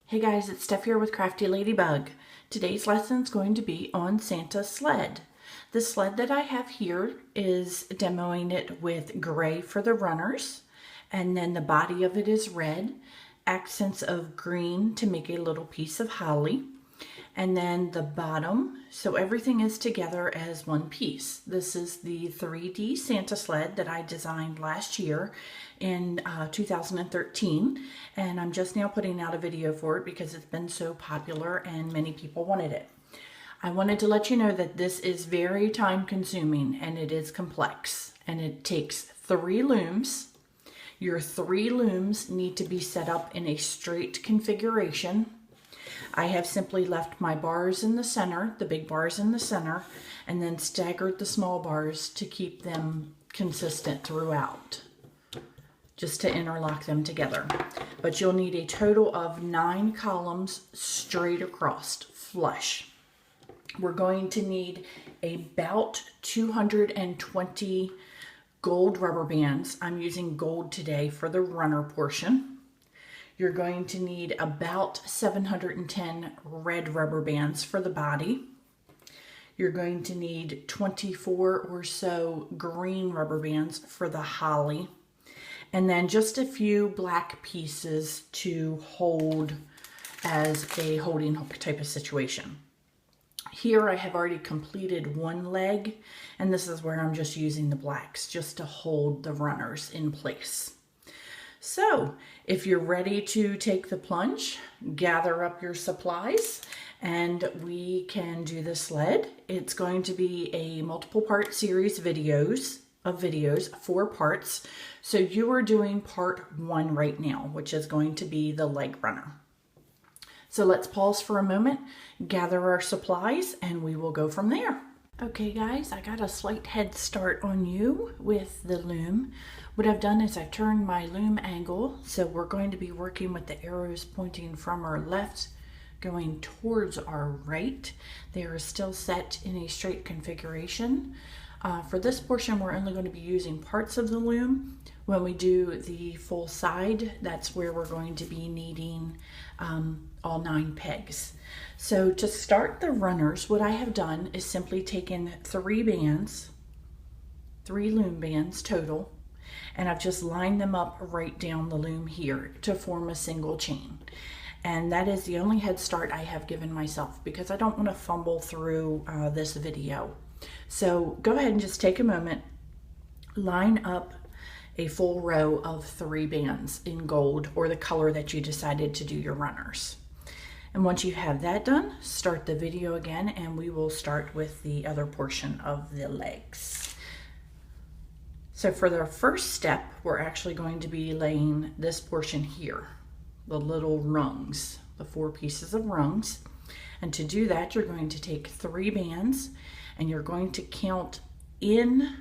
Hey guys, it's Steph here with Crafty Ladybug. Today's lesson is going to be on Santa's sled. The sled that I have here is demoing it with gray for the runners, and then the body of it is red, accents of green to make a little piece of holly, and then the bottom, so everything is together as one piece. This is the 3D Santa sled that I designed last year in 2013, and I'm just now putting out a video for it because it's been so popular and many people wanted it. I wanted to let you know that this is very time consuming and it is complex, and it takes 3 looms. Your 3 looms need to be set up in a straight configuration. I have simply left my bars in the center, the big bars in the center, and then staggered the small bars to keep them consistent throughout, just to interlock them together. But you'll need a total of 9 columns straight across, flush. We're going to need about 220 gold rubber bands. I'm using gold today for the runner portion. You're going to need about 710 red rubber bands for the body. You're going to need 24 or so green rubber bands for the holly. And then just a few black pieces to hold as a holding hook type of situation. Here I have already completed one leg, and this is where I'm just using the blacks just to hold the runners in place. So if you're ready to take the plunge, gather up your supplies and we can do the sled. It's going to be a multiple part series of videos, 4 parts. So you are doing part 1 right now, which is going to be the leg runner. So let's pause for a moment, gather our supplies, and we will go from there. Okay guys, I got a slight head start on you with the loom. What I've done is I turned my loom angle, so we're going to be working with the arrows pointing from our left, going towards our right. They are still set in a straight configuration. For this portion, we're only going to be using parts of the loom. When we do the full side, that's where we're going to be needing all 9 pegs. So to start the runners, what I have done is simply taken 3 bands, 3 loom bands total, and I've just lined them up right down the loom here to form a single chain. And that is the only head start I have given myself because I don't want to fumble through this video. So go ahead and just take a moment, line up a full row of 3 bands in gold or the color that you decided to do your runners. And once you have that done, start the video again and we will start with the other portion of the legs. So for the first step, we're actually going to be laying this portion here, the little rungs, the 4 pieces of rungs. And to do that, you're going to take 3 bands and you're going to count in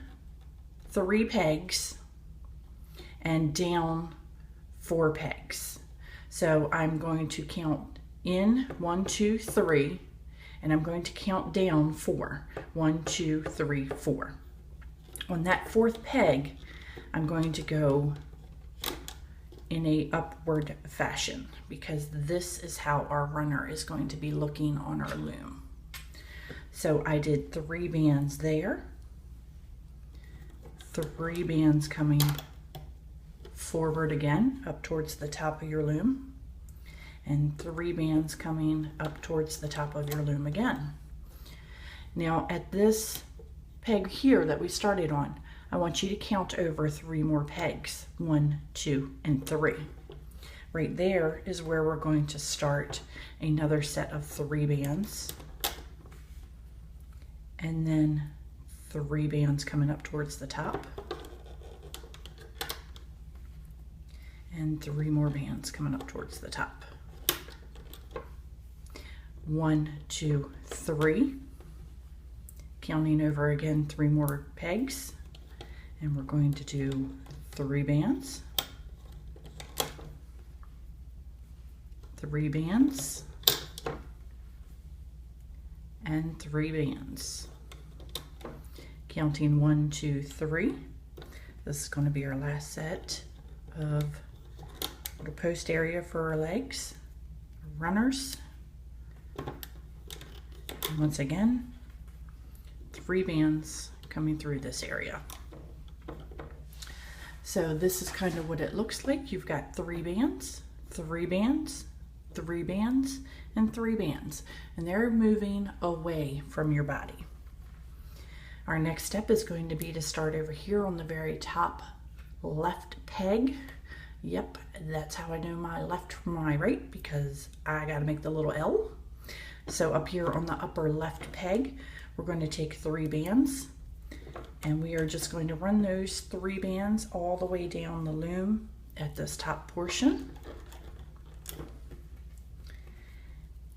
3 pegs and down 4 pegs. So I'm going to count in 1, 2, 3, and I'm going to count down 4. 1, 2, 3, 4. On that 4th peg, I'm going to go in a upward fashion because this is how our runner is going to be looking on our loom. So I did 3 bands there, 3 bands coming forward again up towards the top of your loom, and 3 bands coming up towards the top of your loom again. Now at this peg here that we started on, I want you to count over 3 more pegs, 1, 2, and 3. Right there is where we're going to start another set of 3 bands, and then 3 bands coming up towards the top, and 3 more bands coming up towards the top. 1, 2, 3. Counting over again 3 more pegs, and we're going to do 3 bands, 3 bands, and 3 bands. Counting 1, 2, 3. This is going to be our last set of little post area for our legs. runners. And once again, 3 bands coming through this area. So this is kind of what it looks like. You've got 3 bands, 3 bands, 3 bands, and 3 bands, and they're moving away from your body. Our next step is going to be to start over here on the very top left peg. Yep, that's how I know my left from my right, because I got to make the little L. So up here on the upper left peg, we're going to take 3 bands, and we are just going to run those 3 bands all the way down the loom at this top portion.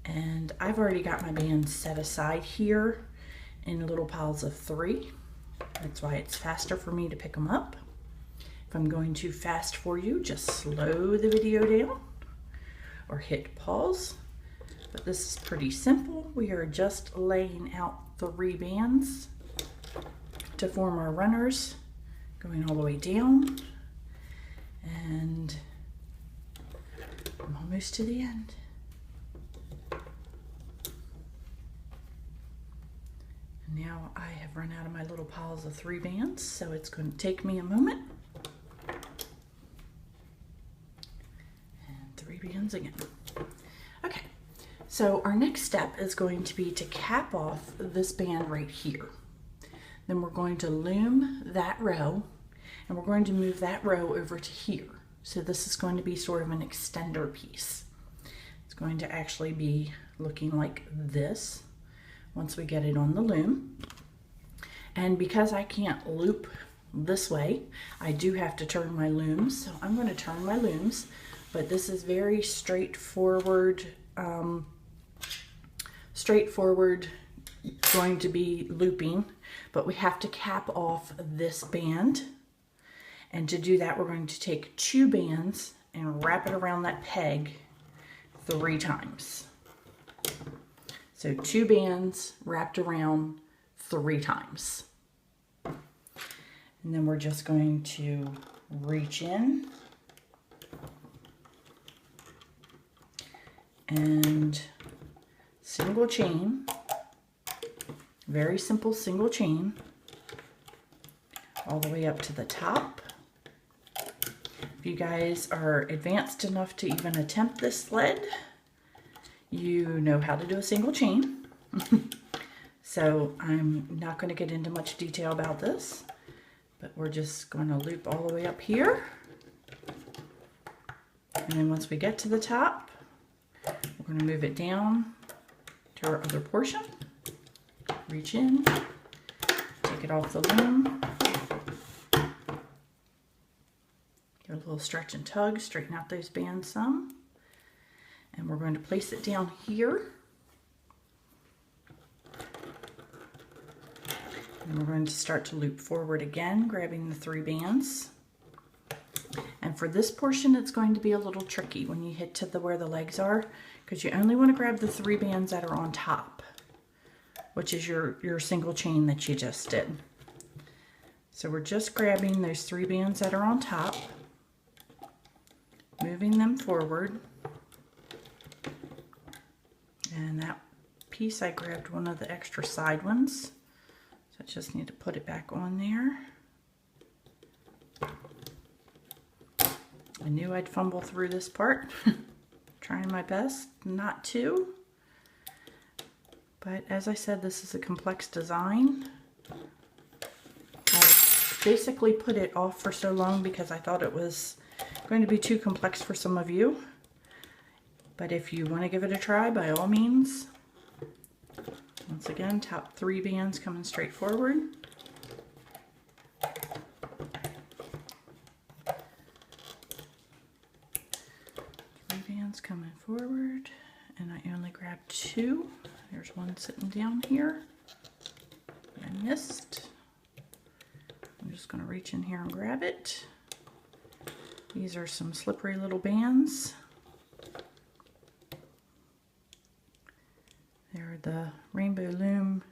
And I've already got my bands set aside here in little piles of 3. That's why it's faster for me to pick them up. If I'm going too fast for you, just slow the video down or hit pause. But this is pretty simple. We are just laying out 3 bands to form our runners, going all the way down, and I'm almost to the end. And now I have run out of my little piles of 3 bands, so it's going to take me a moment. And 3 bands again. Okay, so our next step is going to be to cap off this band right here. Then we're going to loom that row, and we're going to move that row over to here. So this is going to be sort of an extender piece. It's going to actually be looking like this once we get it on the loom. And because I can't loop this way, I do have to turn my looms. So I'm going to turn my looms, but this is very straightforward, going to be looping, but we have to cap off this band. And to do that, we're going to take 2 bands and wrap it around that peg 3 times. So 2 bands wrapped around 3 times. And then we're just going to reach in and single chain, very simple single chain, all the way up to the top. If you guys are advanced enough to even attempt this sled, you know how to do a single chain. So I'm not going to get into much detail about this, but we're just going to loop all the way up here. And then once we get to the top, we're going to move it down to our other portion. Reach in, take it off the loom, give it a little stretch and tug, straighten out those bands some. And we're going to place it down here. And we're going to start to loop forward again, grabbing the 3 bands. And for this portion, it's going to be a little tricky when you hit to where the legs are, because you only want to grab the 3 bands that are on top, which is your single chain that you just did. So we're just grabbing those 3 bands that are on top, moving them forward. And that piece, I grabbed one of the extra side ones, so I just need to put it back on there. I knew I'd fumble through this part, trying my best not to. But as I said, this is a complex design. I basically put it off for so long because I thought it was going to be too complex for some of you. But if you want to give it a try, by all means. Once again, top 3 bands coming straight forward. 3 bands coming forward, and I only grabbed 2. There's one sitting down here that I missed. I'm just going to reach in here and grab it. These are some slippery little bands. They're the Rainbow Loom.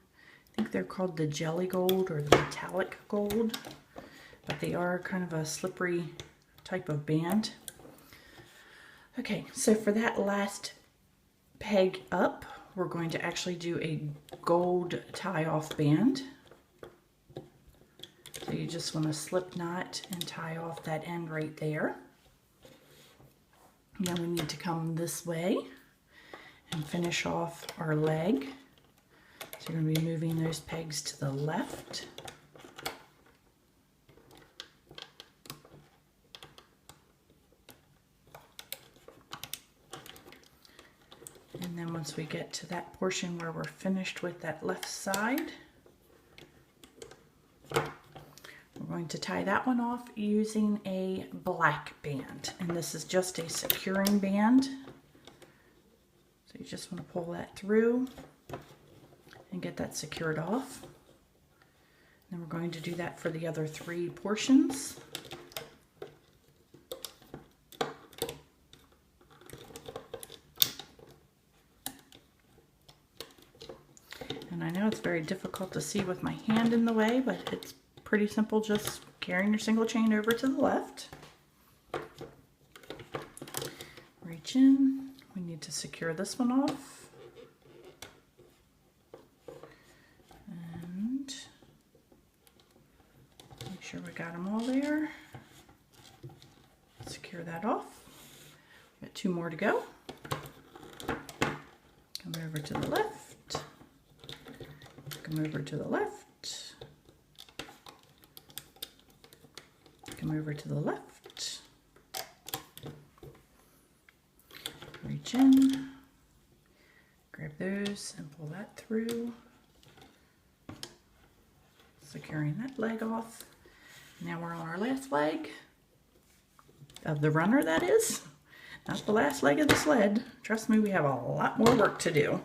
I think they're called the Jelly Gold or the Metallic Gold, but they are kind of a slippery type of band. Okay, so for that last peg up, we're going to actually do a gold tie-off band. So you just want to slip knot and tie off that end right there. Now we need to come this way and finish off our leg. So you're going to be moving those pegs to the left. And then once we get to that portion where we're finished with that left side, we're going to tie that one off using a black band. And this is just a securing band. So you just want to pull that through and get that secured off. Then we're going to do that for the other 3 portions. And I know it's very difficult to see with my hand in the way, but it's pretty simple, just carrying your single chain over to the left. Reach in. We need to secure this one off. And make sure we got them all there. Secure that off. Got 2 more to go. Come over to the left. Come over to the left. Come over to the left. Reach in. Grab those and pull that through. Securing that leg off. Now we're on our last leg of the runner, that is. Not the last leg of the sled. Trust me, we have a lot more work to do.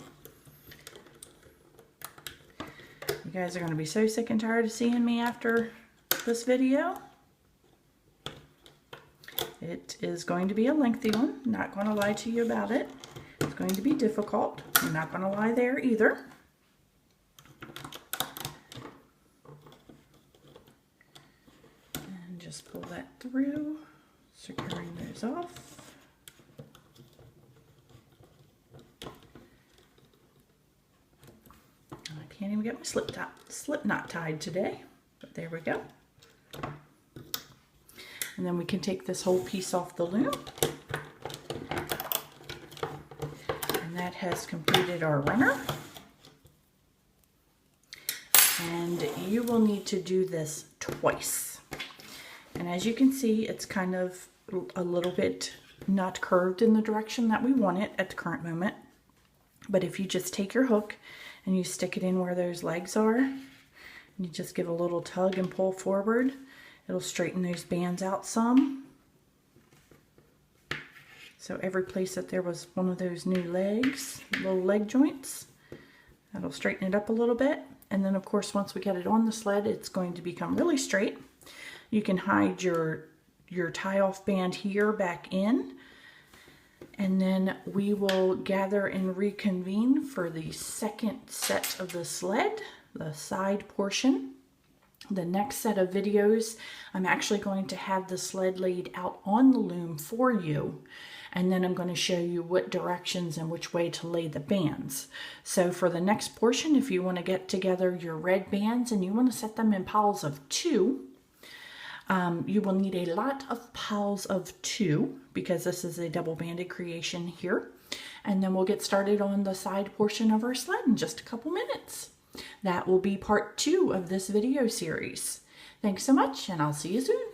You guys are going to be so sick and tired of seeing me after this video. It is going to be a lengthy one. Not going to lie to you about it. It's going to be difficult. I'm not going to lie there either. And just pull that through, securing those off. I can't even get my slip knot tied today, but there we go. And then we can take this whole piece off the loom. And that has completed our runner. And you will need to do this twice. And as you can see, it's kind of a little bit not curved in the direction that we want it at the current moment. But if you just take your hook and you stick it in where those legs are, and you just give a little tug and pull forward, it'll straighten those bands out some. So every place that there was one of those new legs, little leg joints, that'll straighten it up a little bit. And then of course, once we get it on the sled, it's going to become really straight. You can hide your tie-off band here back in. And then we will gather and reconvene for the second set of the sled, the side portion. The next set of videos, I'm actually going to have the sled laid out on the loom for you. And then I'm going to show you what directions and which way to lay the bands. So for the next portion, if you want to get together your red bands and you want to set them in piles of 2, you will need a lot of piles of 2 because this is a double banded creation here. And then we'll get started on the side portion of our sled in just a couple minutes. That will be part 2 of this video series. Thanks so much, and I'll see you soon.